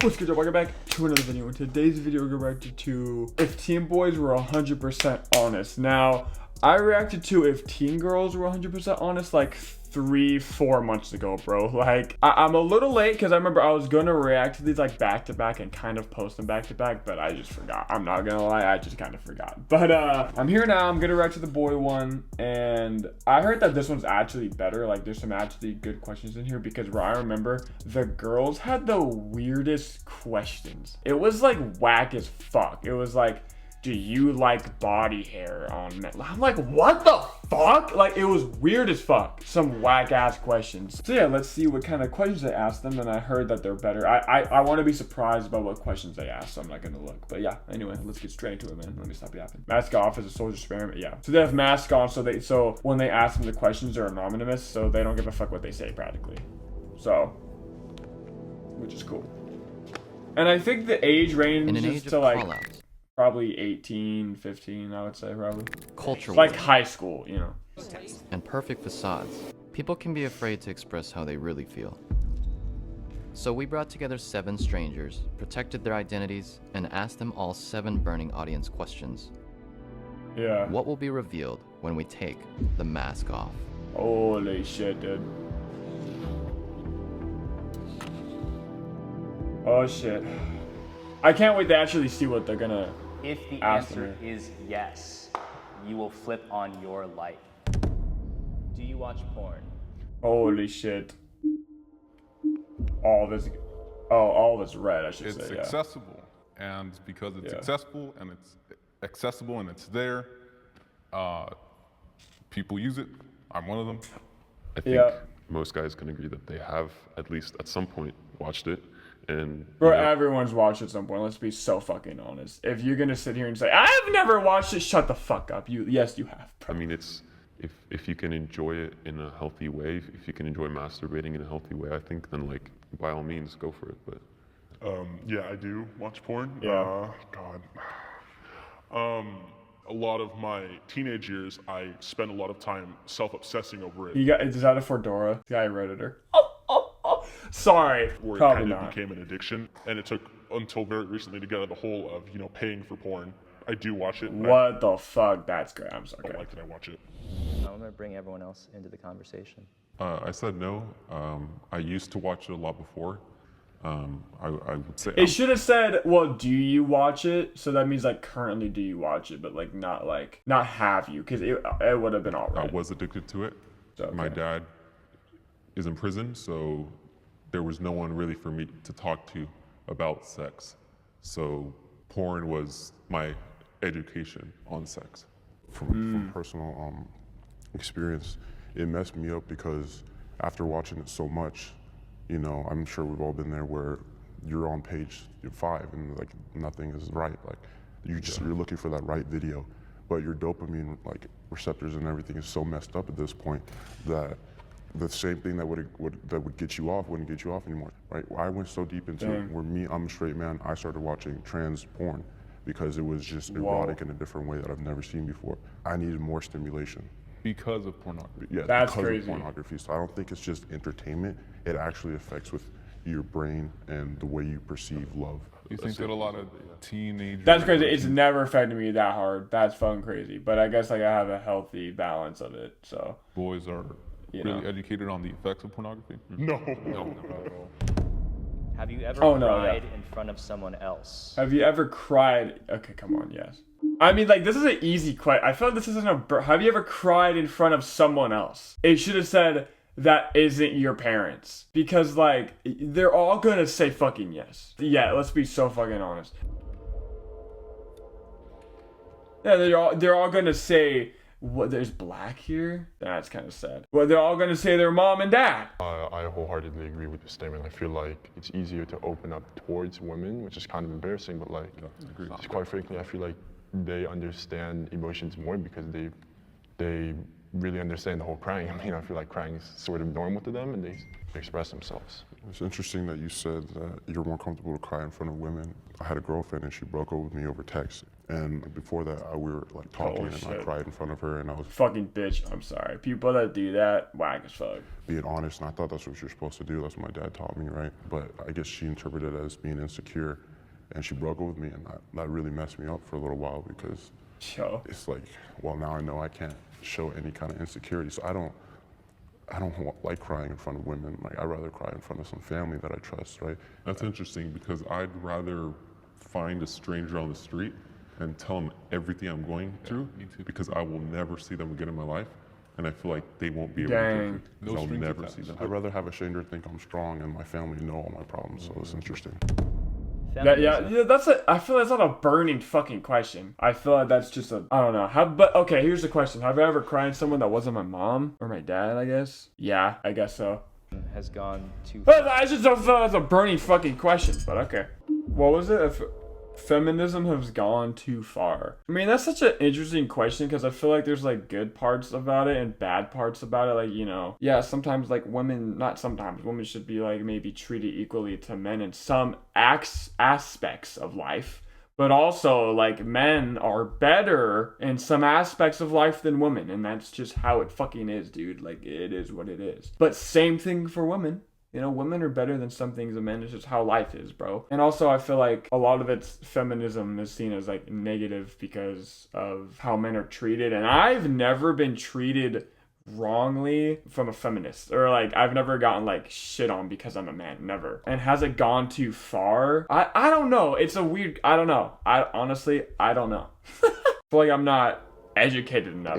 What's good, y'all? Welcome back to another video. In today's video, we're reacting to if teen boys were 100% honest. Now, I reacted to if teen girls were 100% honest like 3-4 months ago, bro. Like, I'm a little late because I remember I was gonna react to these like back to back and kind of post them back to back, but I just forgot. I'm not gonna lie, I just kind of forgot. But I'm here now. I'm gonna react to the boy one, and I heard that this one's actually better. Like, there's some actually good questions in here because where I remember the girls had the weirdest questions. It was like whack as fuck. It was like, do you like body hair on men? I'm like, what the fuck? Like, it was weird as fuck. Some whack ass questions. So yeah, let's see what kind of questions they asked them, and I heard that they're better. I want to be surprised about what questions they asked, so I'm not gonna look. But yeah, anyway, let's get straight into it, man. Let me stop yapping. Mask off as a soldier experiment, yeah. So they have masks on, so when they ask them the questions, they're anonymous, so they don't give a fuck what they say practically. So, which is cool. And I think the age range is to like probably 18, 15, I would say, probably. Culture like high school, you know. And perfect facades. People can be afraid to express how they really feel. So we brought together 7 strangers, protected their identities, and asked them all 7 burning audience questions. Yeah. What will be revealed when we take the mask off? Holy shit, dude. Oh shit. I can't wait to actually see what they're gonna If the ask answer me. is yes, you will flip on your life. Do you watch porn? Holy shit. All this red, I should say. It's Yeah. accessible, and because it's Yeah. accessible and it's there, people use it. I'm one of them. I think Yeah. most guys can agree that they have, at least at some point, watched it. And Bro, you know, everyone's watched at some point. Let's be so fucking honest. If you're gonna sit here and say, I've never watched it, shut the fuck up. Yes, you have, bro. I mean, it's if you can enjoy it in a healthy way, if you can enjoy masturbating in a healthy way, I think then like by all means go for it. But yeah, I do watch porn. Yeah. A lot of my teenage years, I spent a lot of time self-obsessing over it. Is that a Fedora? The guy Redditor. Sorry, Where it probably kind of not. became an addiction, and it took until very recently to get out of the hole of, you know, paying for porn. I do watch it. What the fuck? That's great. I'm sorry. I don't like that I watch it. I'm gonna bring everyone else into the conversation. I said no. I used to watch it a lot before. I would say It should have said, well, do you watch it? So that means like currently do you watch it, but like not have you, because it would have been all I right. was addicted to it. So, okay. My dad is in prison, so there was no one really for me to talk to about sex. So porn was my education on sex. From personal experience, it messed me up because after watching it so much, you know, I'm sure we've all been there where you're on page 5 and like nothing is right. Like you're looking for that right video, but your dopamine like receptors and everything is so messed up at this point that the same thing that would get you off wouldn't get you off anymore, right? I went so deep into it where I'm a straight man, I started watching trans porn because it was just erotic in a different way that I've never seen before. I needed more stimulation. Because of pornography. Yeah, That's because crazy. of pornography. So I don't think it's just entertainment. It actually affects with your brain and the way you perceive love. You think that a lot of teenagers... That's crazy. It's never affected me that hard. That's fucking crazy. But I guess like I have a healthy balance of it. So boys are really educated on the effects of pornography? No. No, not at all. Have you ever Oh, no, cried yeah. in front of someone else? Have you ever cried? Okay, come on, yes. I mean, like, this is an easy question. I feel like this isn't have you ever cried in front of someone else? It should have said that isn't your parents. Because, like, they're all gonna say fucking yes. Yeah, let's be so fucking honest. Yeah, they're all gonna say, what, there's black here? That's kind of sad. Well, they're all gonna say their mom and dad. I wholeheartedly agree with the statement. I feel like it's easier to open up towards women, which is kind of embarrassing, but like, just quite frankly, I feel like they understand emotions more because they really understand the whole crying. I mean, I feel like crying is sort of normal to them and they express themselves. It's interesting that you said that you're more comfortable to cry in front of women. I had a girlfriend and she broke up with me over text. And before that, we were like talking and I cried in front of her and I was fucking bitch. I'm sorry. People that do that, whack as fuck. Being honest, and I thought that's what you're supposed to do. That's what my dad taught me, right? But I guess she interpreted it as being insecure and she broke up with me, and that really messed me up for a little while because it's like, well, now I know I can't show any kind of insecurity. So I don't like crying in front of women. Like, I'd rather cry in front of some family that I trust, right? That's interesting because I'd rather find a stranger on the street and tell them everything I'm going through because I will never see them again in my life. And I feel like they won't be able to because I'll never see them. I'd rather have a stranger think I'm strong and my family know all my problems, so it's interesting. Yeah, I feel that's not a burning fucking question. I feel like that's just I don't know. But okay, here's the question. Have I ever cried in someone that wasn't my mom or my dad, I guess? Yeah, I guess so. Has gone too far. I just don't feel that's a burning fucking question, but okay. What was it? If feminism has gone too far. I mean, that's such an interesting question because I feel like there's like good parts about it and bad parts about it. Like, you know, yeah, sometimes like women should be like maybe treated equally to men in some aspects of life. But also, like, men are better in some aspects of life than women. And that's just how it fucking is, dude. Like, it is what it is. But same thing for women. You know, women are better than some things than men. It's just how life is, bro. And also, I feel like a lot of its feminism is seen as, like, negative because of how men are treated. And I've never been treated wrongly from a feminist. Or, like, I've never gotten, like, shit on because I'm a man. Never. And has it gone too far? I don't know. It's a weird... I don't know. Honestly, I don't know. I feel like I'm not educated enough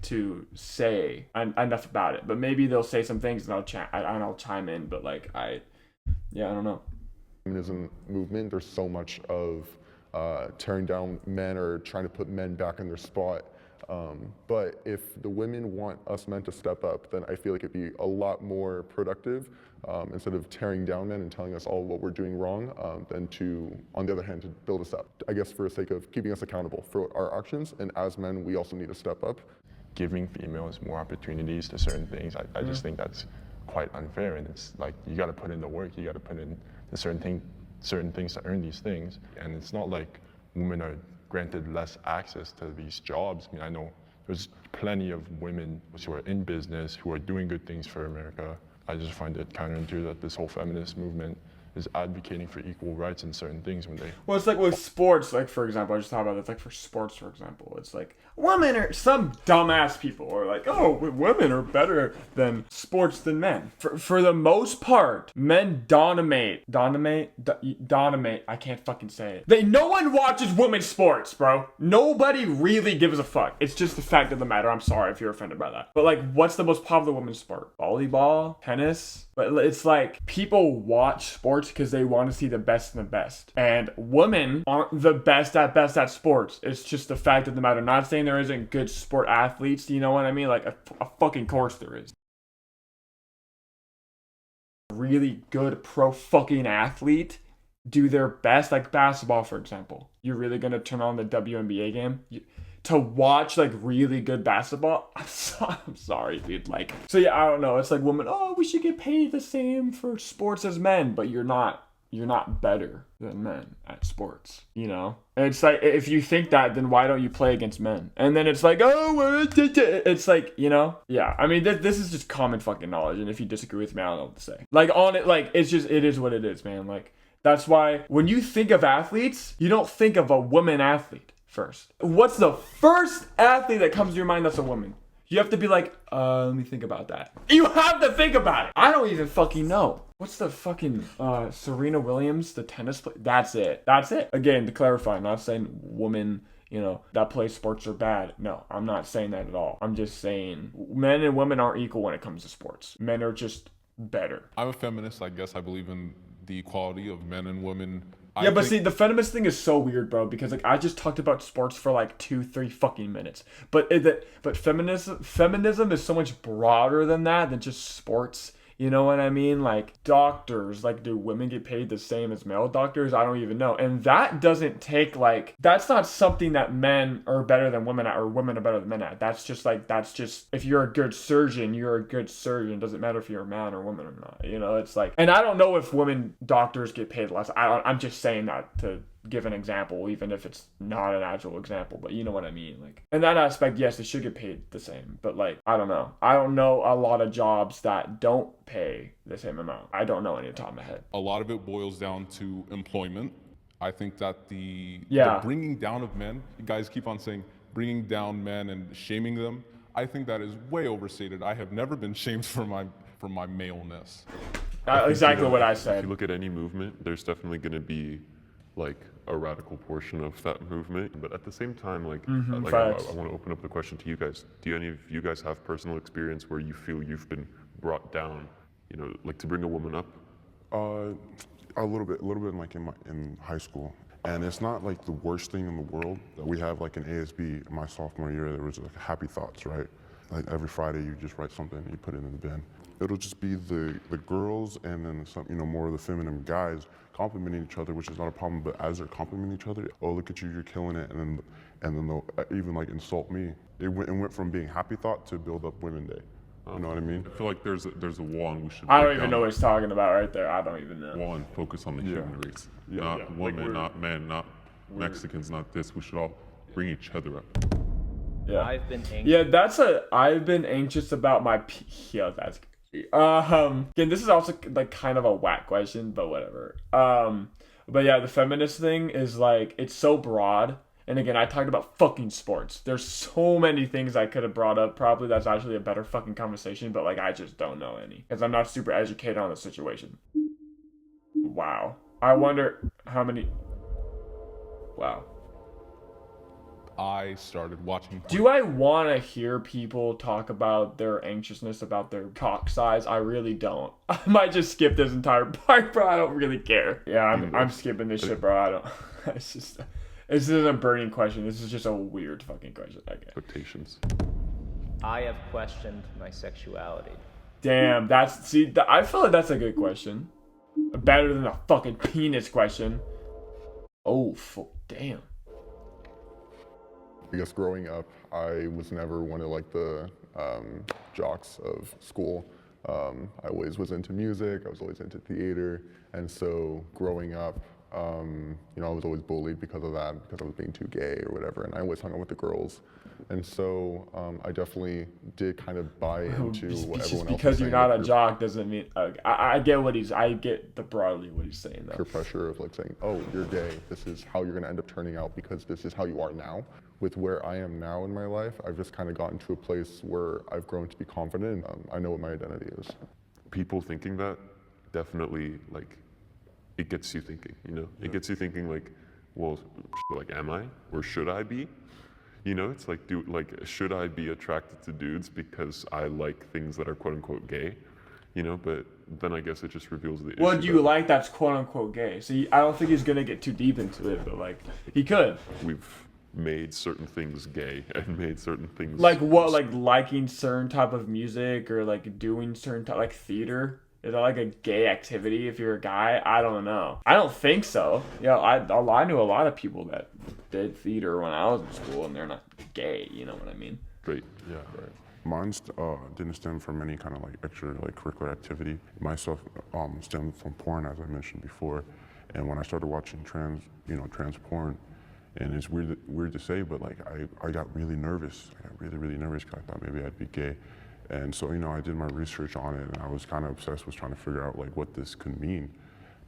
to say enough about it, but maybe they'll say some things and I'll chime in, but like I don't know. Feminism movement, there's so much of tearing down men or trying to put men back in their spot, but if the women want us men to step up, then I feel like it'd be a lot more productive instead of tearing down men and telling us all what we're doing wrong, than to, on the other hand, to build us up. I guess for the sake of keeping us accountable for our actions, and as men, we also need to step up. Giving females more opportunities to certain things, I just think that's quite unfair, and it's like, you gotta put in the work, you gotta put in the certain things to earn these things, and it's not like women are granted less access to these jobs. I mean, I know there's plenty of women who are in business, who are doing good things for America. I just find it counterintuitive that this whole feminist movement is advocating for equal rights in certain things when they... Well, it's like with sports, like for example, I just thought about it, it's like for sports, for example, it's like women are, some dumbass people are like, oh, women are better than sports than men. For the most part, men dominate, I can't fucking say it. No one watches women's sports, bro. Nobody really gives a fuck. It's just the fact of the matter. I'm sorry if you're offended by that. But like, what's the most popular women's sport? Volleyball? Tennis? But it's like, people watch sports because they want to see the best and the best. And women aren't the best at sports. It's just the fact of the matter. Not saying there isn't good sport athletes, you know what I mean? Like, a fucking course there is. Really good pro fucking athlete do their best, like basketball, for example. You're really gonna turn on the WNBA game? To watch like really good basketball, I'm sorry, dude. Like, so yeah, I don't know. It's like women, oh, we should get paid the same for sports as men, but you're not better than men at sports, you know? And it's like, if you think that, then why don't you play against men? And then it's like, oh, it's like, you know? Yeah, I mean, this is just common fucking knowledge, and if you disagree with me, I don't know what to say. Like, on it, like, it's just, it is what it is, man. Like, that's why when you think of athletes, you don't think of a woman athlete first. What's the first athlete that comes to your mind that's a woman? You have to be like, let me think about that. You have to think about it. I don't even fucking know. What's the fucking Serena Williams, the tennis player? That's it. Again, to clarify, I'm not saying women, you know, that play sports are bad. No, I'm not saying that at all. I'm just saying men and women aren't equal when it comes to sports. Men are just better. I'm a feminist. I guess I believe in the equality of men and women. Yeah, but see, the feminist thing is so weird, bro, because like I just talked about sports for like 2-3 fucking minutes. But feminism is so much broader than that, than just sports. You know what I mean? Like doctors, like do women get paid the same as male doctors? I don't even know. And that doesn't take like, that's not something that men are better than women at or women are better than men at. That's just if you're a good surgeon, you're a good surgeon. It doesn't matter if you're a man or woman or not. You know, it's like, and I don't know if women doctors get paid less. I'm just saying that to give an example, even if it's not an actual example, but you know what I mean. Like in that aspect, yes, they should get paid the same, but like I don't know a lot of jobs that don't pay the same amount. I don't know any off the top of my head. A lot of it boils down to employment. I think that the bringing down of men, you guys keep on saying bringing down men and shaming them, I think that is way overstated. I have never been shamed for my maleness. Exactly what I said. If you look at any movement, there's definitely going to be like a radical portion of that movement, but at the same time, like, I want to open up the question to you guys. Do any of you guys have personal experience where you feel you've been brought down, you know, like to bring a woman up? A little bit like in high school. And it's not like the worst thing in the world. We have like an ASB my sophomore year, there was like happy thoughts, right? Like every Friday you just write something and you put it in the bin. It'll just be the girls and then some, you know, more of the feminine guys complimenting each other, which is not a problem, but as they're complimenting each other, oh, look at you, you're killing it, and then they'll even like insult me. It went from being happy thought to build up women day. You know what I mean? I feel like there's a wall and we should. I don't even know what he's talking about right there. I don't even know. Wall and focus on the human race, not women, like not men, not Mexicans, not this. We should all bring each other up. Yeah, I've been anxious. I've been anxious about my. That's. Again, this is also like kind of a whack question, but whatever. But yeah, the feminist thing is like, it's so broad. And again, I talked about fucking sports. There's so many things I could have brought up. Probably that's actually a better fucking conversation, but like, I just don't know any. Because I'm not super educated on the situation. Wow. I wonder how many. Wow. I started watching porn. Do I want to hear people talk about their anxiousness about their cock size? I really don't. I might just skip this entire part, bro. I don't really care. Yeah, I'm skipping this shit, bro. I don't. It's just. This isn't a burning question. This is just a weird fucking question. Okay. Expectations. I have questioned my sexuality. Damn, I feel like that's a good question. Better than a fucking penis question. Oh, damn. I guess growing up, I was never one of like the jocks of school. I always was into music, I was always into theater, and so growing up, you know, I was always bullied because of that, because I was being too gay or whatever, and I always hung out with the girls. And so I definitely did kind of buy into what everyone else was saying. Because you're not a jock doesn't mean, I get the broadly what he's saying though. Peer pressure of like saying, oh, you're gay, this is how you're gonna end up turning out because this is how you are now. With where I am now in my life, I've just kind of gotten to a place where I've grown to be confident. I know what my identity is. People thinking that definitely, like, it gets you thinking, you know? It gets you thinking like, well, like, am I? Or should I be? You know, it's like, should I be attracted to dudes because I like things that are quote unquote gay? You know, but then I guess it just reveals the issue. What do you like that's quote unquote gay? See, I don't think he's gonna get too deep into it, but like, he could. We've made certain things gay and made certain things like what, like liking certain type of music or like doing certain type, like theater. Is that like a gay activity if you're a guy? I don't know. I don't think so. Yeah, I knew a lot of people that did theater when I was in school and they're not gay, you know what I mean? Right. Yeah, right. Mine didn't stem from any kind of like extra like curricular activity. Myself stemmed from porn, as I mentioned before. And when I started watching trans porn, and it's weird to say, but like I got really nervous. I got really nervous because I thought maybe I'd be gay. And so, you know, I did my research on it and I was kind of obsessed with trying to figure out like what this could mean.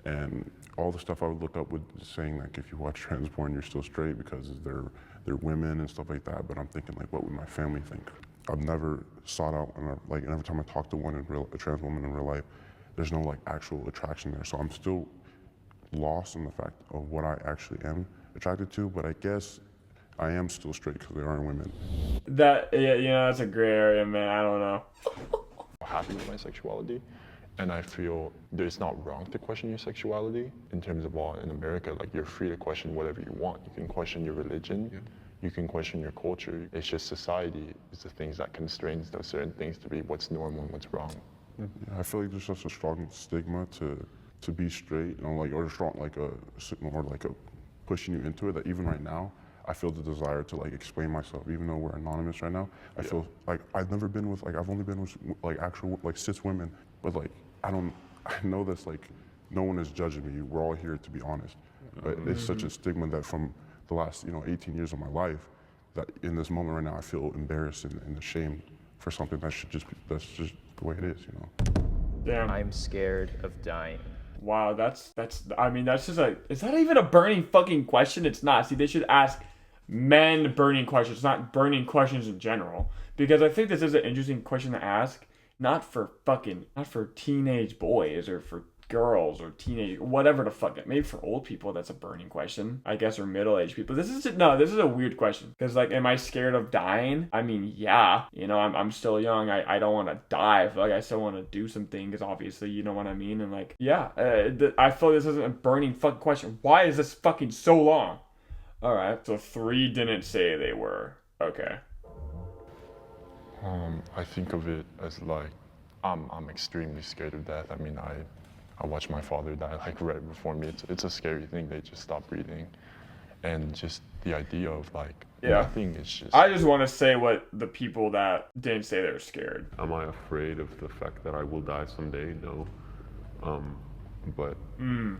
And all the stuff I would look up was saying like, if you watch trans porn, you're still straight because they're women and stuff like that. But I'm thinking like, what would my family think? I've never sought out, and every time I talk to a trans woman in real life, there's no like actual attraction there. So I'm still lost in the fact of what I actually am attracted to, but I guess I am still straight because they are women. That, yeah, you know, that's a gray area, man. I don't know. I'm happy with my sexuality, and I feel it's not wrong to question your sexuality in terms of law in America. Like, you're free to question whatever you want. You can question your religion, you can question your culture. It's just society is the things that constrains those certain things to be what's normal and what's wrong. Yeah, I feel like there's such a strong stigma to be straight, you know, like, or strong, like a pushing you into it, that even right now, I feel the desire to like explain myself, even though we're anonymous right now. I feel like I've never been with, like, I've only been with like actual, like, cis women, but like, I know this, like, no one is judging me. We're all here to be honest. But it's such a stigma that from the last, 18 years of my life, that in this moment right now, I feel embarrassed and ashamed for something that that's just the way it is, Damn. I'm scared of dying. Wow, that's I mean, that's just is that even a burning fucking question? It's not. See, they should ask men burning questions, not burning questions in general. Because I think this is an interesting question to ask, not for teenage boys or for girls or teenage, whatever the fuck. Maybe for old people that's a burning question, I guess, or middle-aged people. This is a weird question, because like, am I scared of dying? I mean, yeah, I'm still young. I don't want to die. I feel like I still want to do some things, obviously, you know what I mean? And like, yeah, I feel this isn't a burning fucking question. Why is this fucking so long? All right, so 3 didn't say they were. Okay. I think of it as like, I'm extremely scared of death. I mean, I watched my father die like right before me. It's a scary thing. They just stop breathing. And just the idea of like, nothing is just... I just want to say what the people that didn't say they were scared. Am I afraid of the fact that I will die someday? No. But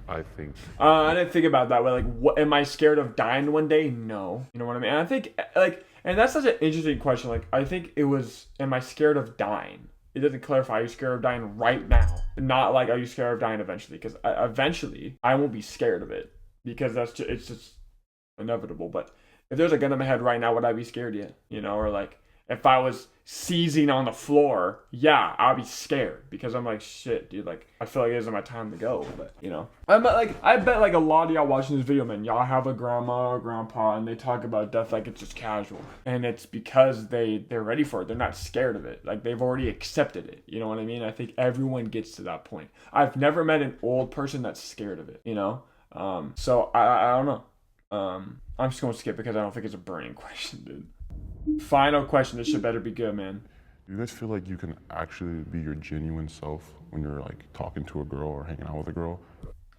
I think... I didn't think about that way. Like, what, am I scared of dying one day? No. You know what I mean? And I think, like, and that's such an interesting question. Like, I think it was, am I scared of dying? It doesn't clarify, are you scared of dying right now? Not like, are you scared of dying eventually? Because eventually, I won't be scared of it. Because it's just inevitable. But if there's a gun in my head right now, would I be scared yet? Or like, if I was seizing on the floor, yeah, I'll be scared. Because I'm like, shit, dude, like, I feel like it isn't my time to go. But, I bet like a lot of y'all watching this video, man, y'all have a grandma or grandpa and they talk about death like it's just casual. And it's because they're ready for it. They're not scared of it. Like, they've already accepted it. You know what I mean? I think everyone gets to that point. I've never met an old person that's scared of it, So I don't know. I'm just going to skip because I don't think it's a burning question, dude. Final question. This should better be good, man. Do you guys feel like you can actually be your genuine self when you're like talking to a girl or hanging out with a girl?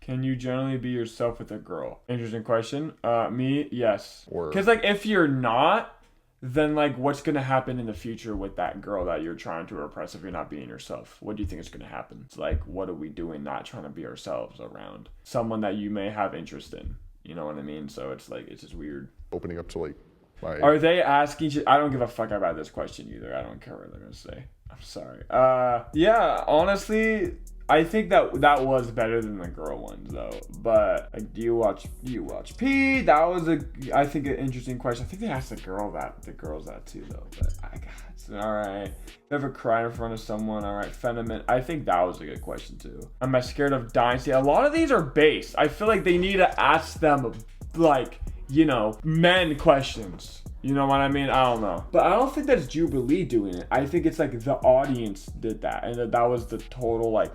Can you generally be yourself with a girl? Interesting question. Me, yes. Because like, if you're not, then like, what's gonna happen in the future with that girl that you're trying to impress if you're not being yourself? What do you think is gonna happen? It's like, what are we doing not trying to be ourselves around someone that you may have interest in? You know what I mean? So it's like, it's just weird. Opening up to like, are they asking you? I don't give a fuck about this question either. I don't care what they're gonna say. I'm sorry. Yeah, honestly, I think that was better than the girl ones though. But like, do you watch P? That was I think an interesting question. I think they asked the girls that too though. But I got all right. Ever cry in front of someone? All right, Feminism. I think that was a good question too. Am I scared of dying? See, a lot of these are based. I feel like they need to ask them like, men questions. You know what I mean? I don't know. But I don't think that's Jubilee doing it. I think it's like the audience did that. And that was the total, like,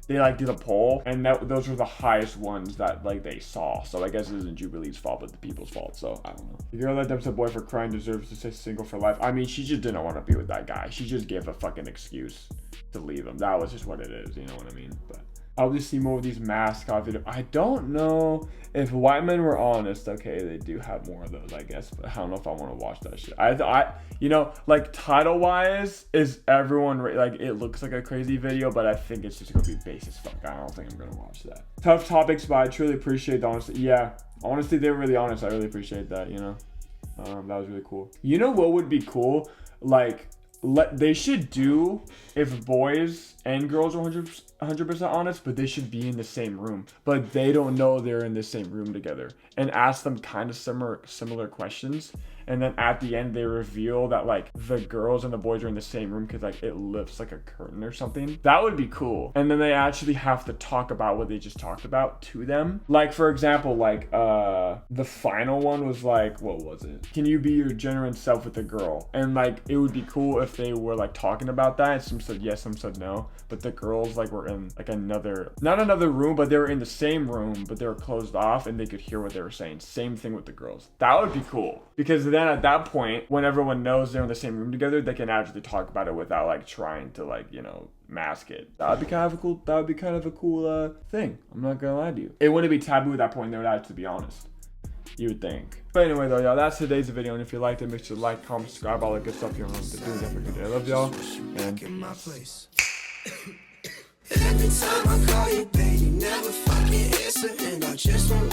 they like did a poll. And those were the highest ones that like they saw. So I guess it isn't Jubilee's fault, but the people's fault. So I don't know. The girl that dumps a boy for crying deserves to stay single for life. I mean, she just didn't want to be with that guy. She just gave a fucking excuse to leave him. That was just what it is. You know what I mean? But I'll just see more of these mascot videos. I don't know if white men were honest. Okay, they do have more of those, I guess. But I don't know if I want to watch that shit. Like title-wise, is everyone like? It looks like a crazy video, but I think it's just gonna be base as fuck. I don't think I'm gonna watch that. Tough topics, but I truly appreciate the honesty. Yeah, honestly, they were really honest. I really appreciate that. That was really cool. You know what would be cool? Like, they should do, if boys and girls are 100% honest, but they should be in the same room, but they don't know they're in the same room together, and ask them kind of similar questions, and then at the end they reveal that like the girls and the boys are in the same room because like it lifts like a curtain or something. That would be cool. And then they actually have to talk about what they just talked about to them. Like, for example, like the final one was like, what was it? Can you be your genuine self with a girl? And like, it would be cool if they were like talking about that, and some said yes, some said no, but the girls like were in like not another room, but they were in the same room, but they were closed off and they could hear what they were saying. Same thing with the girls. That would be cool, because then then at that point, when everyone knows they're in the same room together, they can actually talk about it without like trying to like, you know, mask it. That would be kind of a cool thing. I'm not gonna lie to you. It wouldn't be taboo at that point. They would actually be honest. You would think. But anyway though, y'all, that's today's video. And if you liked it, make sure to like, comment, subscribe, all that good stuff. You know what to do. Have a good day. I love y'all. And every time I call you, baby, never fucking answer, and I just want